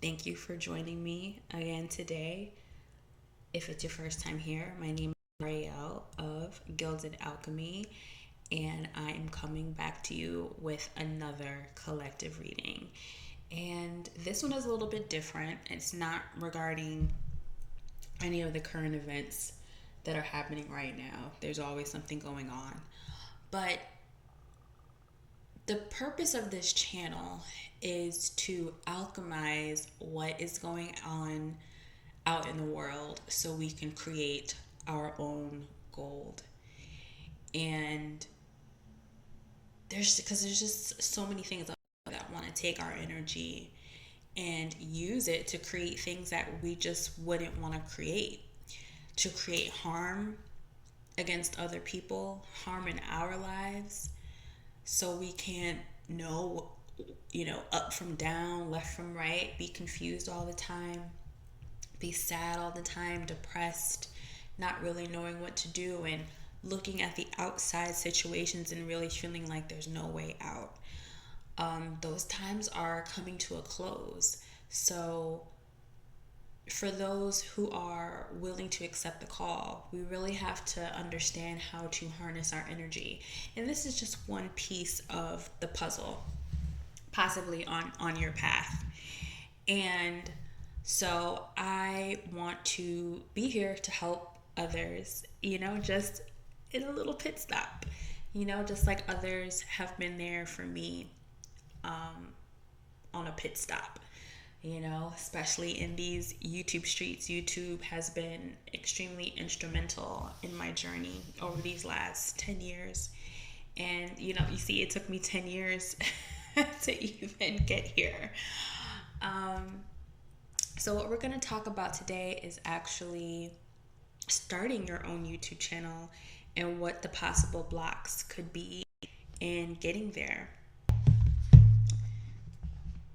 Thank you for joining me again today. If it's your first time here, my name is Foretell of Gilded Alchemy, and I am coming back to you with another collective reading. And this one is a little bit different. It's not regarding any of the current events that are happening right now. There's always something going on. But the purpose of this channel is to alchemize what is going on out in the world so we can create our own gold. And there's just so many things that want to take our energy and use it to create things that we just wouldn't want to create harm against other people, harm in our lives, so we can't know, up from down, left from right, be confused all the time, be sad all the time, depressed, not really knowing what to do, and looking at the outside situations and really feeling like there's no way out. Those times are coming to a close. So for those who are willing to accept the call, we really have to understand how to harness our energy. And this is just one piece of the puzzle, possibly on your path. And so I want to be here to help others, just in a little pit stop, just like others have been there for me on a pit stop. Especially in these YouTube streets. YouTube has been extremely instrumental in my journey over these last 10 years. And, you see, it took me 10 years to even get here. So what we're going to talk about today is actually starting your own YouTube channel and what the possible blocks could be in getting there.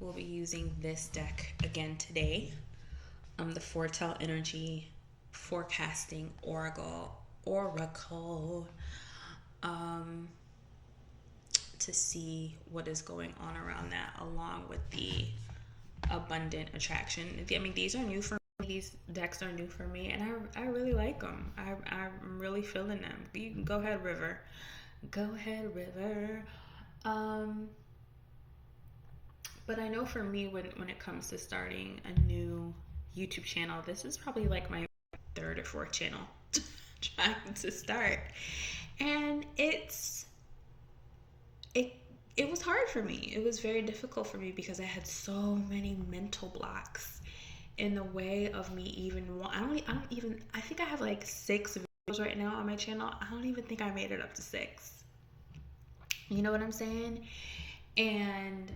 We'll be using this deck again today, the Foretell Energy Forecasting Oracle, to see what is going on around that, along with the abundant attraction. I mean, these are new for me. These decks are new for me, and I really like them. I'm really feeling them. You can go ahead, River. Go ahead, River. But I know for me, when it comes to starting a new YouTube channel, this is probably like my third or fourth channel trying to start. And it was hard for me. It was very difficult for me because I had so many mental blocks in the way of me even I think I have like 6 videos right now on my channel. I don't even think I made it up to 6. You know what I'm saying? And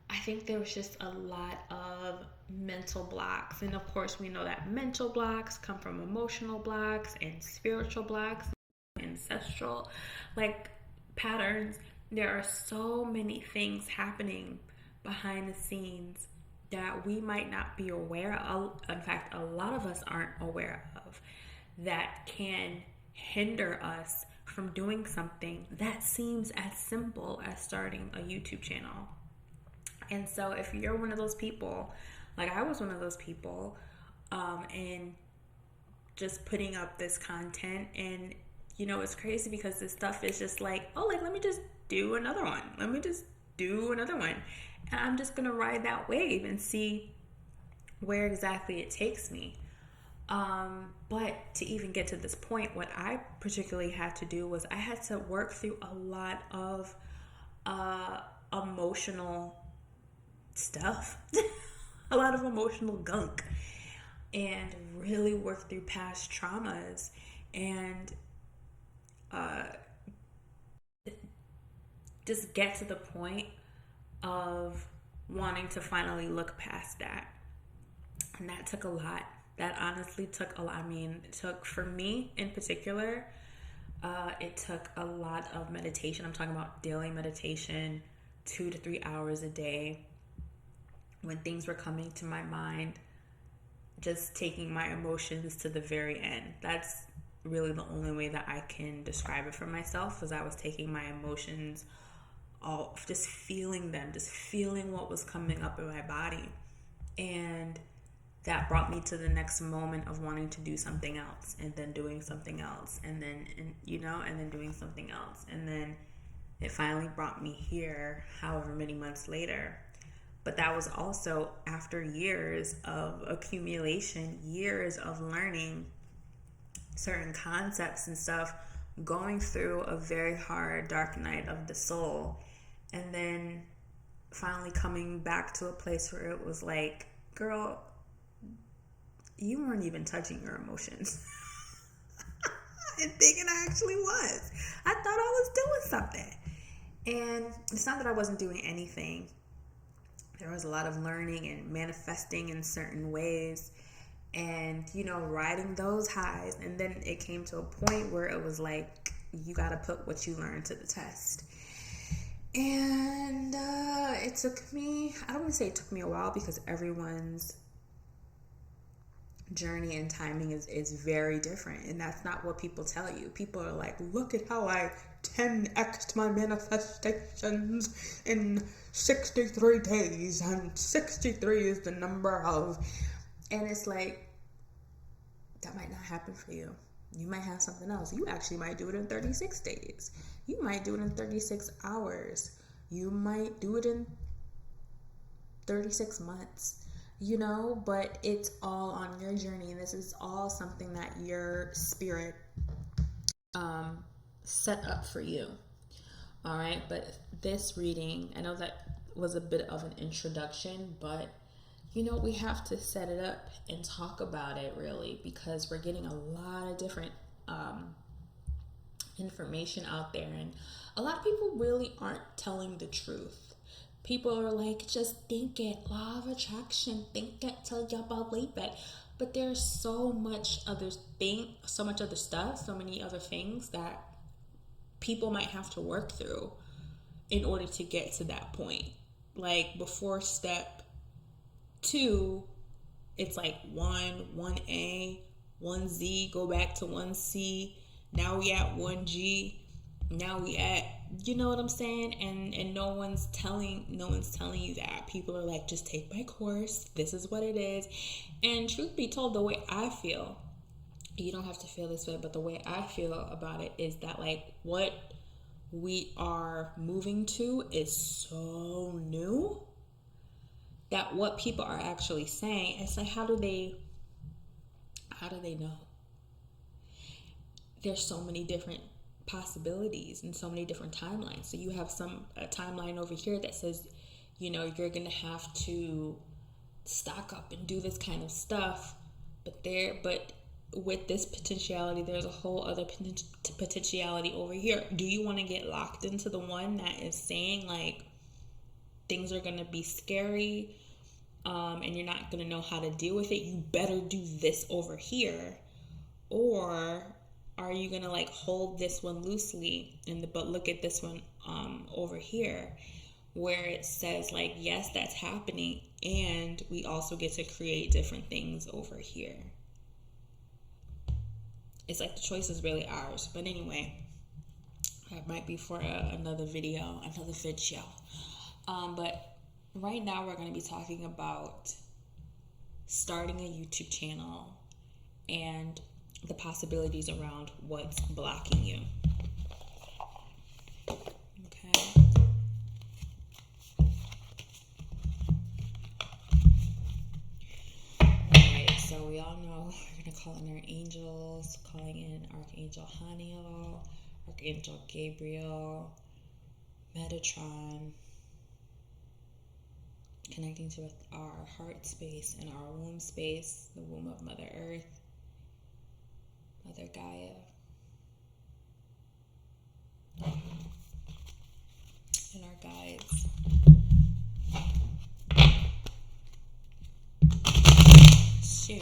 I think there was just a lot of mental blocks. And of course, we know that mental blocks come from emotional blocks and spiritual blocks, ancestral patterns. There are so many things happening behind the scenes that we might not be aware of. In fact, a lot of us aren't aware of, that can hinder us from doing something that seems as simple as starting a YouTube channel. And so if you're one of those people, like I was one of those people, and just putting up this content, and it's crazy because this stuff is just like, let me just do another one. And I'm just going to ride that wave and see where exactly it takes me. But to even get to this point, what I particularly had to do was I had to work through a lot of emotional stuff, a lot of emotional gunk, and really work through past traumas and just get to the point of wanting to finally look past that. And that took a lot. That honestly took a lot. I mean, it took, for me in particular, it took a lot of meditation. I'm talking about daily meditation, 2 to 3 hours a day. When things were coming to my mind, just taking my emotions to the very end. That's really the only way that I can describe it for myself, was I was taking my emotions all, just feeling them, just feeling what was coming up in my body. And that brought me to the next moment of wanting to do something else, and then doing something else, and then, and then doing something else. And then it finally brought me here, however many months later. But that was also after years of accumulation, years of learning certain concepts and stuff, going through a very hard dark night of the soul, and then finally coming back to a place where it was like, girl, you weren't even touching your emotions. And thinking I actually was. I thought I was doing something. And it's not that I wasn't doing anything. There was a lot of learning and manifesting in certain ways, and riding those highs. And then it came to a point where it was like, you got to put what you learned to the test. And it took me, I don't want to say it took me a while, because everyone's journey and timing is very different, and that's not what people tell you. People are like, look at how I 10x'd my manifestations in 63 days, and 63 is the number of, and it's like, that might not happen for you. You might have something else. You actually might do it in 36 days. You might do it in 36 hours. You might do it in 36 months. But it's all on your journey, and this is all something that your spirit set up for you. All right, but this reading, I know that was a bit of an introduction, but we have to set it up and talk about it, really, because we're getting a lot of different information out there, and a lot of people really aren't telling the truth. People are like, just think it, law of attraction, think it till you believe it. But there's so much other stuff, so many other things that people might have to work through in order to get to that point. Like before step 2, it's like 1A, 1Z, go back to 1C. Now we at 1G. Now we at, you know what I'm saying? And no one's telling you that. People are like, just take my course. This is what it is. And truth be told, the way I feel, you don't have to feel this way, but the way I feel about it is that, like, what we are moving to is so new that what people are actually saying, it's like, how do they know? There's so many different possibilities and so many different timelines. So you have a timeline over here that says, you're gonna have to stock up and do this kind of stuff, but with this potentiality, there's a whole other potentiality over here. Do you want to get locked into the one that is saying, like, things are gonna be scary, and you're not gonna know how to deal with it, you better do this over here? Or are you gonna like hold this one loosely but look at this one over here, where it says, like, yes, that's happening, and we also get to create different things over here? It's like the choice is really ours. But anyway, that might be for another video. But right now we're going to be talking about starting a YouTube channel and the possibilities around what's blocking you. Okay. Alright, so we all know we're going to call in our angels, calling in Archangel Haniel, Archangel Gabriel, Metatron, connecting to our heart space and our womb space, the womb of Mother Earth, Mother Gaia, and our guides. So,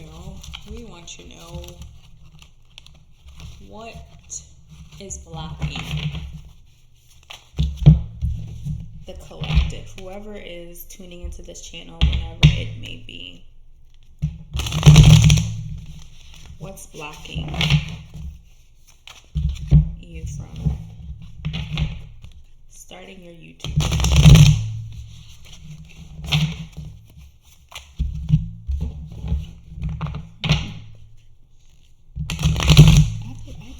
we want to know what is blocking the collective, whoever is tuning into this channel, whenever it may be. What's blocking you from starting your YouTube channel?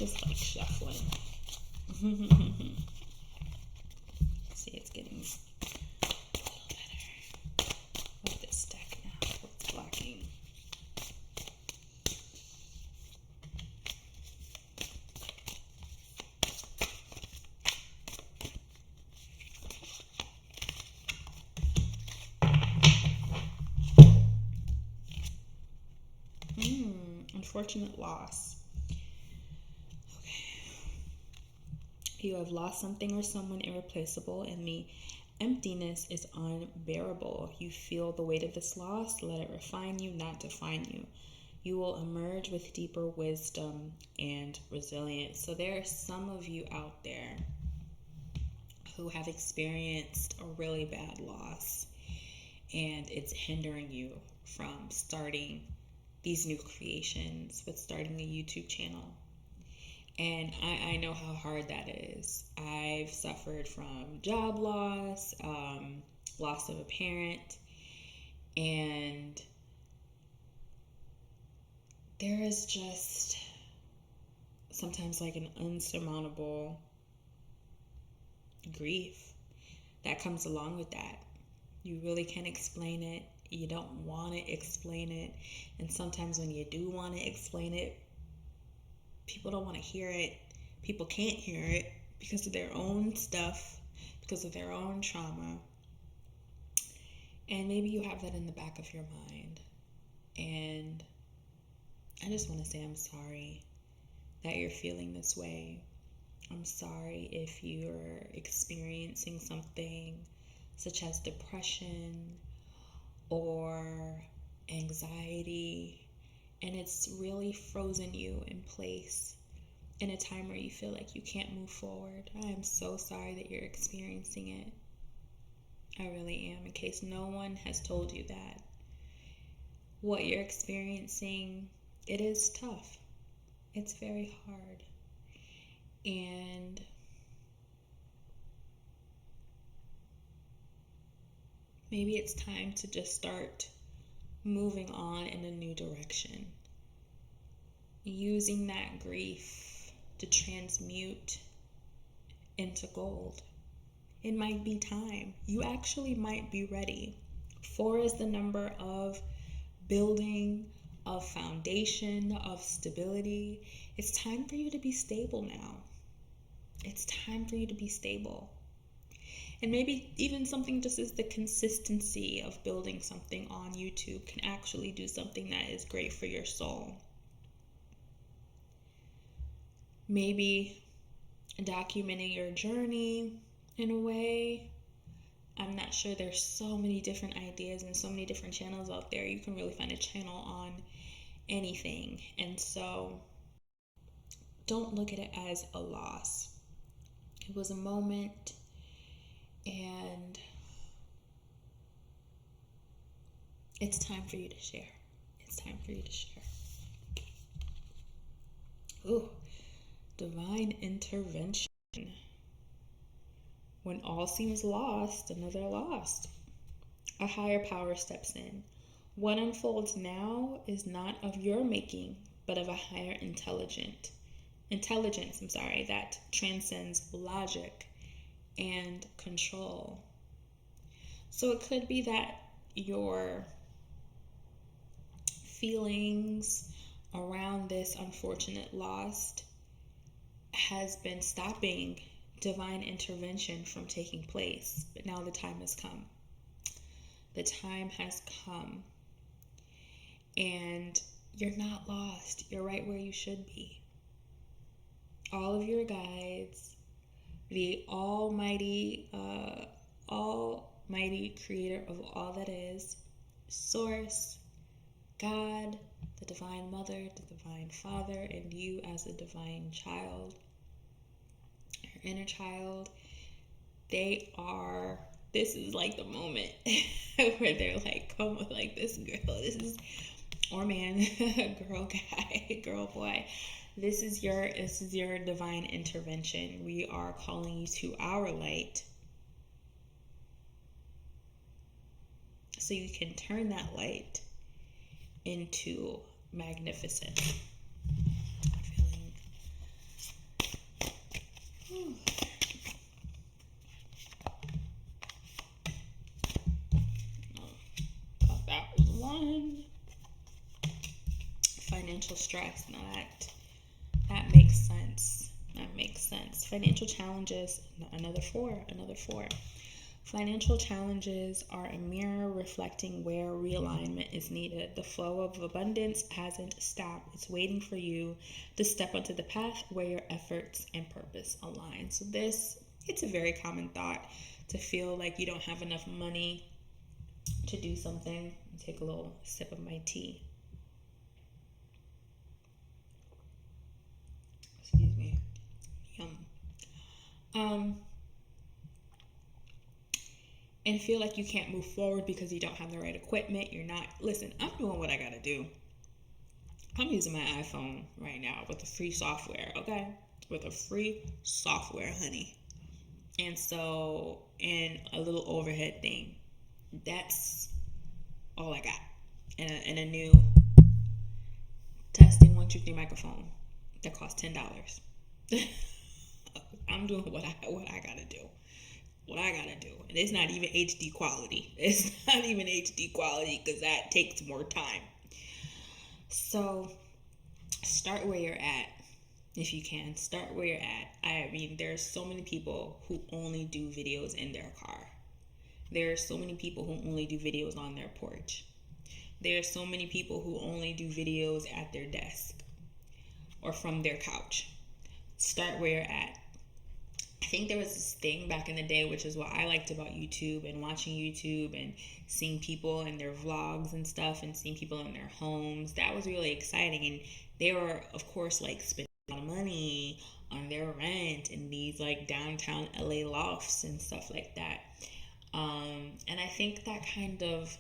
just like shuffling. See, it's getting a little better. With this deck now, what's blocking? Unfortunate loss. You have lost something or someone irreplaceable, and the emptiness is unbearable. You feel the weight of this loss. Let it refine you, not define you. You will emerge with deeper wisdom and resilience. So there are some of you out there who have experienced a really bad loss, and it's hindering you from starting these new creations, with starting a YouTube channel. And I know how hard that is. I've suffered from job loss, loss of a parent, and there is just sometimes like an unsurmountable grief that comes along with that. You really can't explain it. You don't want to explain it. And sometimes when you do want to explain it, people don't want to hear it. People can't hear it because of their own stuff, because of their own trauma. And maybe you have that in the back of your mind. And I just want to say I'm sorry that you're feeling this way. I'm sorry if you're experiencing something such as depression or anxiety, and it's really frozen you in place in a time where you feel like you can't move forward. I am so sorry that you're experiencing it. I really am. In case no one has told you that, what you're experiencing, it is tough. It's very hard. And maybe it's time to just start moving on in a new direction. Using that grief to transmute into gold. It might be time. You actually might be ready. 4 is the number of building, of foundation, of stability. It's time for you to be stable now. It's time for you to be stable. And maybe even something just as the consistency of building something on YouTube can actually do something that is great for your soul. Maybe documenting your journey in a way. I'm not sure. There's so many different ideas and so many different channels out there. You can really find a channel on anything. And so don't look at it as a loss. It was a moment, and it's time for you to share. It's time for you to share. Ooh, divine intervention. When all seems lost, another lost. A higher power steps in. What unfolds now is not of your making, but of a higher intelligence, that transcends logic and control. So it could be that your feelings around this unfortunate loss has been stopping divine intervention from taking place. But now the time has come. The time has come. And you're not lost. You're right where you should be. All of your guides, the almighty creator of all that is, Source, God, the divine mother, the divine father, and you as a divine child, your inner child, this is like the moment where they're like, come with like this girl, or man, girl, guy, girl, boy, this is your divine intervention. We are calling you to our light so you can turn that light into magnificence. I'm feeling financial stress. Now that makes sense. That makes sense. Financial challenges, another four. Financial challenges are a mirror reflecting where realignment is needed. The flow of abundance hasn't stopped. It's waiting for you to step onto the path where your efforts and purpose align. So it's a very common thought to feel like you don't have enough money to do something. Take a little sip of my tea. Excuse me. Yum. And feel like you can't move forward because you don't have the right equipment. Listen, I'm doing what I gotta do. I'm using my iPhone right now with the free software, okay? With a free software, honey. And a little overhead thing. That's all I got. And a new testing 1, 2, 3 microphone that costs $10. I'm doing what I gotta do. And it's not even HD quality. It's not even HD quality because that takes more time. So start where you're at. If you can, start where you're at. I mean, there's so many people who only do videos in their car. There are so many people who only do videos on their porch. There are so many people who only do videos at their desk or from their couch. Start where you're at. I think there was this thing back in the day, which is what I liked about YouTube and watching YouTube and seeing people in their vlogs and stuff and seeing people in their homes. That was really exciting. And they were, of course, like spending a lot of money on their rent in these like downtown LA lofts and stuff like that. And I think that kind of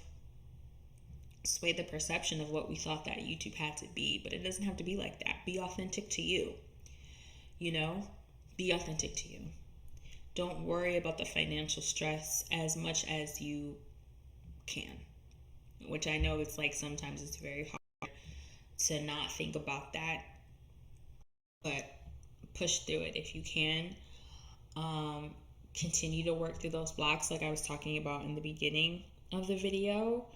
swayed the perception of what we thought that YouTube had to be. But it doesn't have to be like that. Be authentic to you. Be authentic to you. Don't worry about the financial stress as much as you can, which I know it's like sometimes it's very hard to not think about that, but push through it if you can. Continue to work through those blocks like I was talking about in the beginning of the video,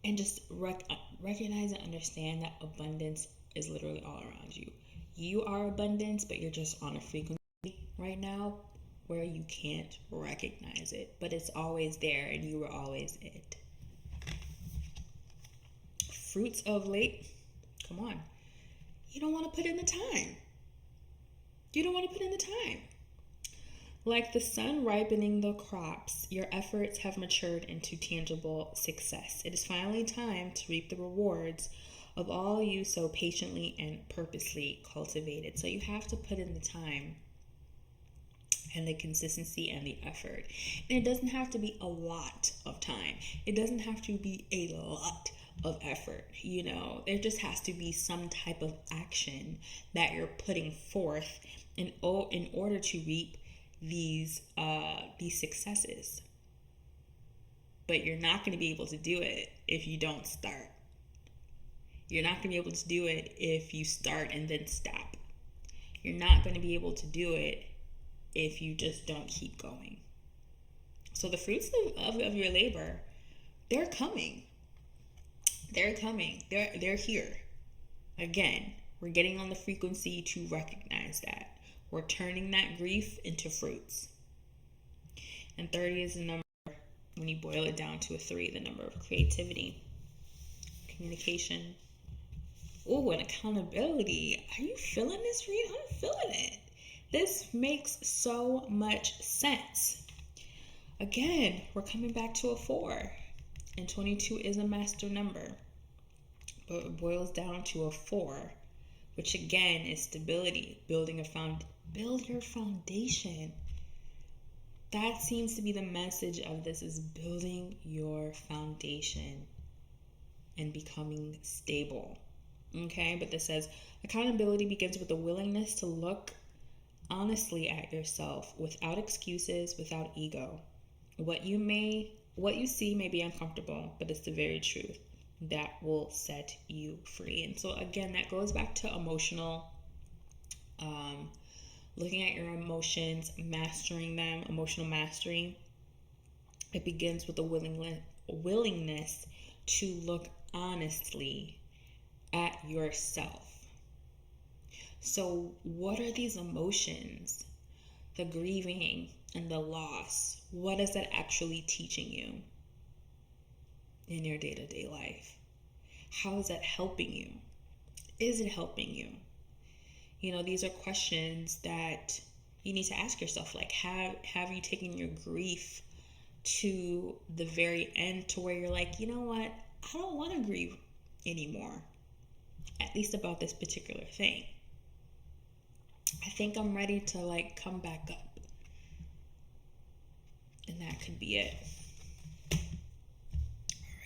and just recognize and understand that abundance is literally all around you. You are abundance, but you're just on a frequency right now where you can't recognize it, but it's always there and you were always it. Fruits of late, come on. You don't want to put in the time. Like the sun ripening the crops, your efforts have matured into tangible success. It is finally time to reap the rewards of all you so patiently and purposely cultivated. So you have to put in the time and the consistency and the effort. And it doesn't have to be a lot of time. It doesn't have to be a lot of effort. There just has to be some type of action that you're putting forth in order to reap these successes. But you're not going to be able to do it if you don't start. You're not going to be able to do it if you start and then stop. You're not going to be able to do it if you just don't keep going. So the fruits of your labor, they're coming. They're here. Again, we're getting on the frequency to recognize that. We're turning that grief into fruits. And 30 is the number, when you boil it down to a 3, the number of creativity, communication, and accountability. Are you feeling this, Reed? I'm feeling it. This makes so much sense. Again, we're coming back to a 4. And 22 is a master number. But it boils down to a 4, which again is stability, build your foundation. That seems to be the message of this, is building your foundation and becoming stable. Okay, but this says accountability begins with the willingness to look honestly at yourself without excuses, without ego. What you see may be uncomfortable, but it's the very truth that will set you free. And so again, that goes back to emotional, looking at your emotions, mastering them, emotional mastery. It begins with a willingness to look honestly at yourself. So, what are these emotions? The grieving and the loss. What is that actually teaching you in your day-to-day life? How is that helping you? Is it helping you? You know, these are questions that you need to ask yourself. Like, have you taken your grief to the very end to where you're like, you know what? I don't want to grieve anymore, at least about this particular thing. I think I'm ready to like come back up. And that could be it. All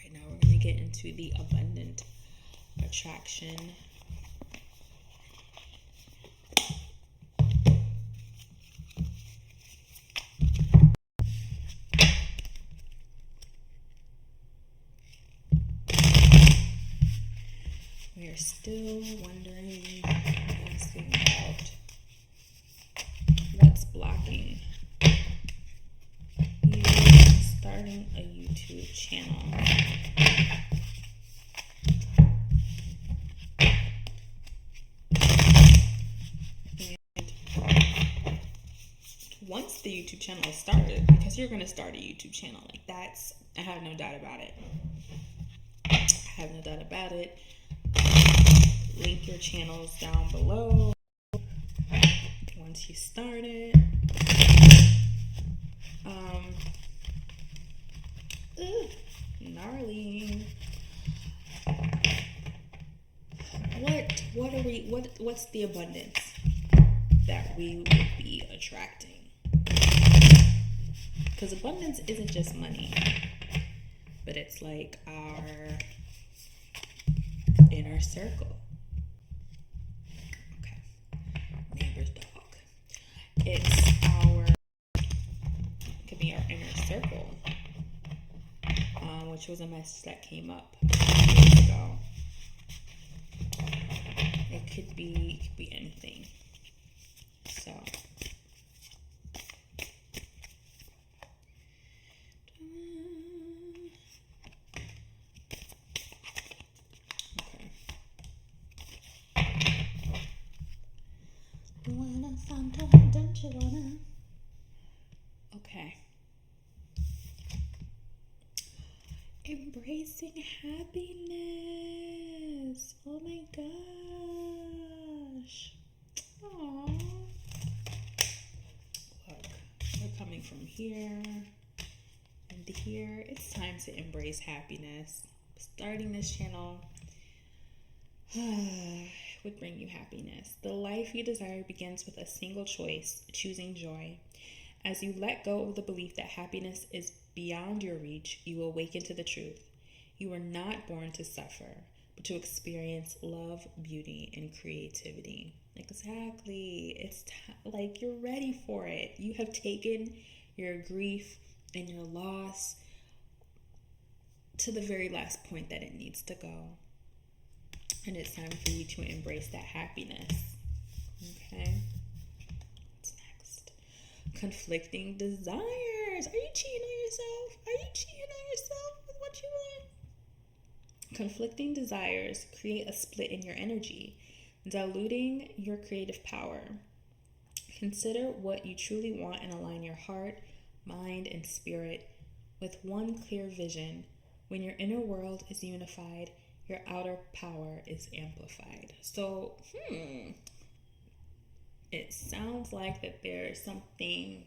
right, now we're going to get into the abundant attraction. We are still wondering, asking about what's blocking you starting a YouTube channel. And once the YouTube channel is started, because you're going to start a YouTube channel, like that's, I have no doubt about it. I have no doubt about it. Link your channels down below once you start it. Gnarly. What's the abundance that we would be attracting? Because abundance isn't just money, but it's like our inner circle. Okay, neighbor's dog. It could be our inner circle, which was a message that came up years ago. It could be anything. So. Okay. Embracing happiness. Oh my gosh. Aww. Look, we're coming from here and here. It's time to embrace happiness. Starting this channel would bring you happiness. The life you desire begins with a single choice, choosing joy. As you let go of the belief that happiness is beyond your reach, you awaken to the truth. You were not born to suffer, but to experience love, beauty, and creativity. Exactly. It's like you're ready for it. You have taken your grief and your loss to the very last point that it needs to go. And it's time for you to embrace that happiness. Okay? What's next? Conflicting desires. Are you cheating on yourself? Are you cheating on yourself with what you want? Conflicting desires create a split in your energy, diluting your creative power. Consider what you truly want and align your heart, mind, and spirit with one clear vision. When your inner world is unified, your outer power is amplified. So, it sounds like that there's something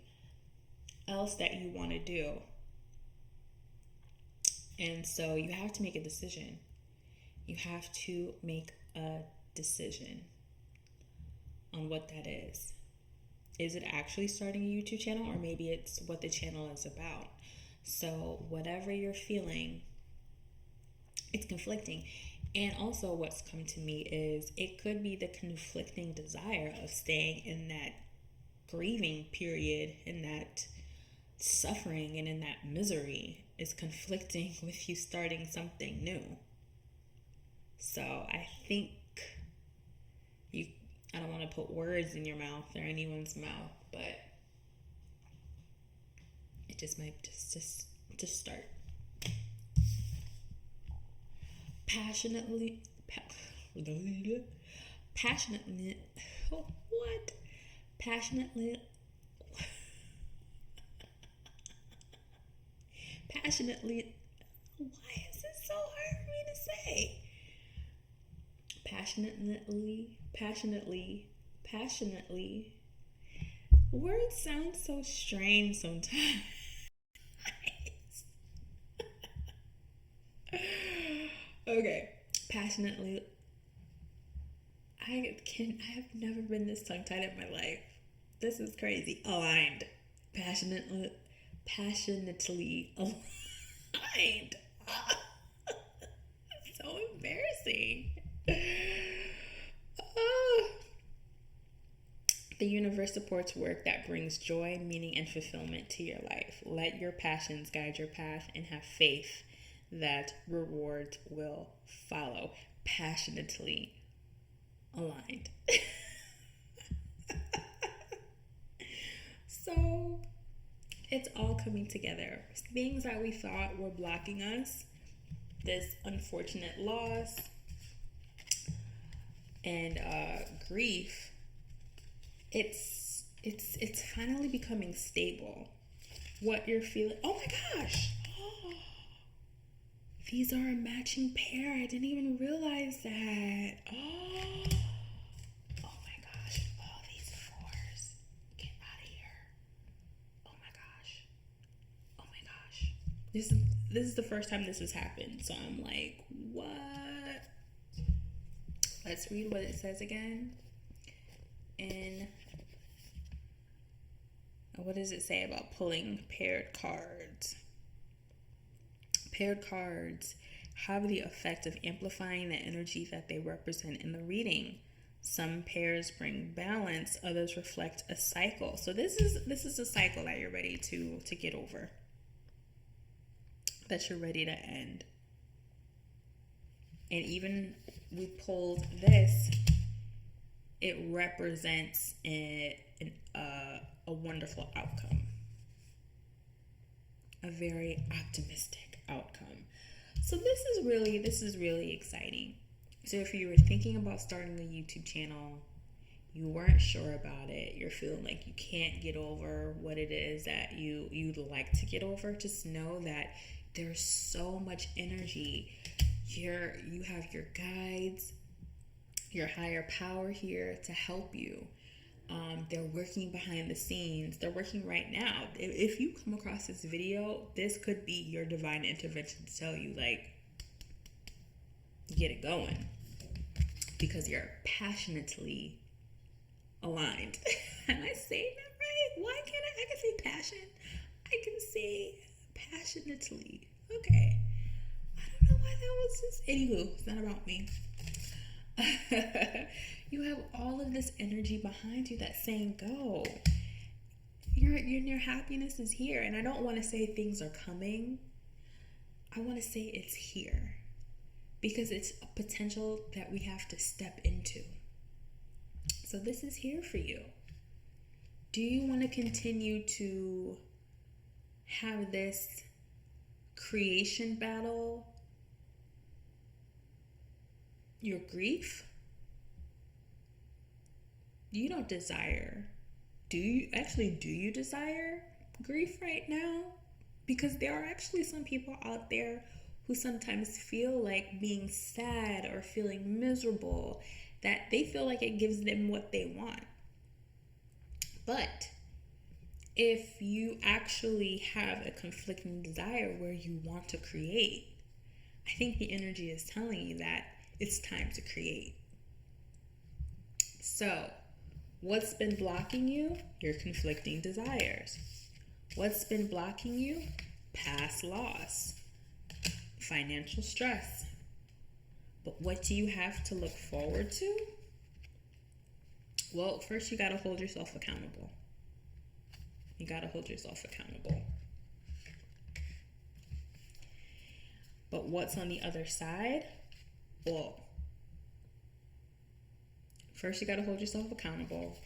else that you want to do. And so you have to make a decision. You have to make a decision on what that is. Is it actually starting a YouTube channel, or maybe it's what the channel is about? So whatever you're feeling, it's conflicting. And also what's come to me is it could be the conflicting desire of staying in that grieving period, in that suffering, and in that misery is conflicting with you starting something new. So I think I don't want to put words in your mouth or anyone's mouth, but it just might just start. passionately, what? Passionately, passionately, why is this so hard for me to say? Passionately. Words sound so strange sometimes. Okay, passionately. I have never been this tongue tied in my life. This is crazy. Aligned. Passionately aligned. So embarrassing. Oh. The universe supports work that brings joy, meaning, and fulfillment to your life. Let your passions guide your path and have faith that rewards will follow. Passionately aligned. So it's all coming together. Things that we thought were blocking us, this unfortunate loss and grief, it's finally becoming stable. What you're feeling. Oh my gosh. Oh, these are a matching pair. I didn't even realize that. Oh my gosh. All these fours. Get out of here. Oh my gosh. Oh my gosh. This is the first time this has happened. So I'm like, what? Let's read what it says again. And what does it say about pulling paired cards? Paired cards have the effect of amplifying the energy that they represent in the reading. Some pairs bring balance, others reflect a cycle. So this is a cycle that you're ready to get over, that you're ready to end. And even we pulled this, it represents a wonderful outcome, a very optimistic outcome. So this is really exciting. So if you were thinking about starting a YouTube channel, you weren't sure about it, you're feeling like you can't get over what it is that you'd like to get over, just know that there's so much energy. You have your guides, your higher power here to help you. They're working behind the scenes. They're working right now. If you come across this video, this could be your divine intervention to tell you, like, get it going, because you're passionately aligned. Am I saying that right? Why can't I can say passion. I can say passionately. Okay. I don't know why that was just. Anywho, it's not about me. You have all of this energy behind you that's saying go. Your happiness is here. And I don't want to say things are coming. I want to say it's here. Because it's a potential that we have to step into. So this is here for you. Do you want to continue to have this creation battle? Your grief? You don't desire. Do you desire grief right now? Because there are actually some people out there who sometimes feel like being sad or feeling miserable, that they feel like it gives them what they want. But if you actually have a conflicting desire where you want to create, I think the energy is telling you that it's time to create. So, what's been blocking you? Your conflicting desires. What's been blocking you? Past loss, financial stress. But what do you have to look forward to? Well, first you got to hold yourself accountable. You got to hold yourself accountable. But what's on the other side? Well, first you got to hold yourself accountable.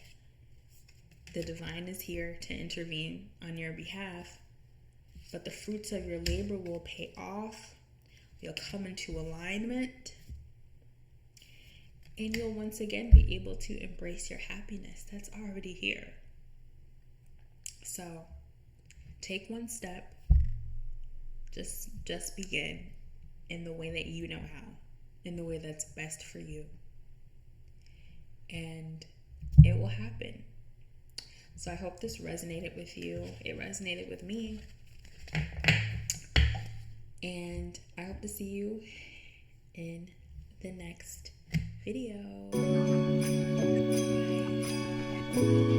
The divine is here to intervene on your behalf. But the fruits of your labor will pay off. You'll come into alignment. And you'll once again be able to embrace your happiness that's already here. So take one step. Just begin in the way that you know how, in the way that's best for you. And it will happen. So I hope this resonated with you. It resonated with me. And I hope to see you in the next video. Bye.